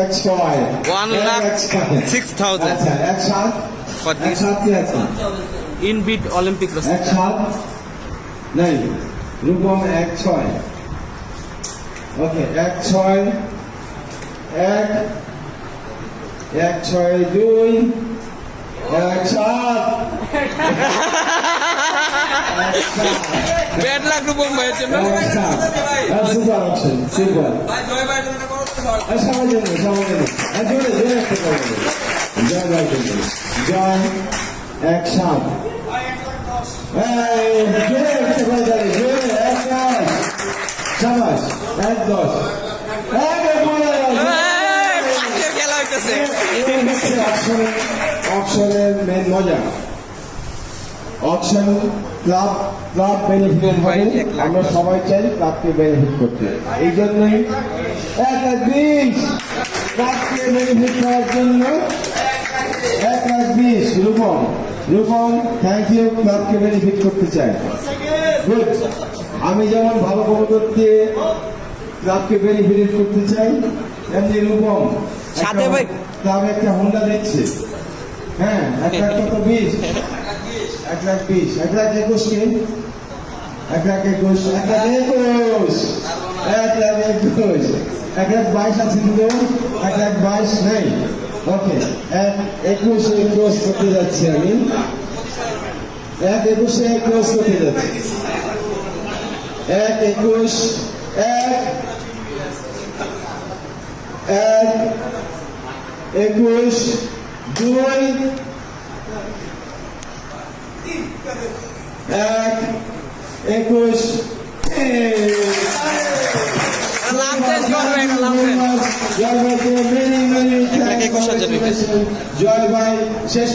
1,06,000 আচ্ছা, এক সাত for এক this সাত কি আছে? in bid Olympic এক wrestling. সাত নাই, রূপম 1,6,000। ওকে, 1,6,000 এক, 1,6,2 1,7 Bad luck Rupam bhaiয়ের জন্য। Super option, super. সবার জন্য, সবার জন্য। জোরে জোরে একটা করবেন। জয় ভাই জন্য। জয় 1,7 জোরে একটা করে যাবে, জোরে 1,10 সাবাস 1,10 পাশের খেলা হইতেছে। অপশনের মেন মজা। অপশন ক্লাব ক্লাব বেনিফিট হবে, আমরা সবাই চাই ক্লাবকে বেনিফিট করতে। এই জন্যই 1,20 ক্লাবকে বেনিফিট করার জন্য 1,20 রূপম রূপম থ্যাংক ইউ, ক্লাবকে বেনিফিট করতে চাই। গুড। আমি যেমন ভালো কোনো করতে ক্লাবকে বেনিফিট করতে চাই, এমনি রূপম সাথে ভাই ক্লাবে একটা হোন্ডা দিচ্ছে। হ্যাঁ, 1,20 1,20 1,21 কে 1,21 1,21 1,22 আছে কিন্তু 1,22 নেই। ওকে, 1,21 ক্রস করতে যাচ্ছি আমি, 1,21 ক্রস করতে যাচ্ছি। 1,21 1,21 2 1,21 জয় ভাই শেষ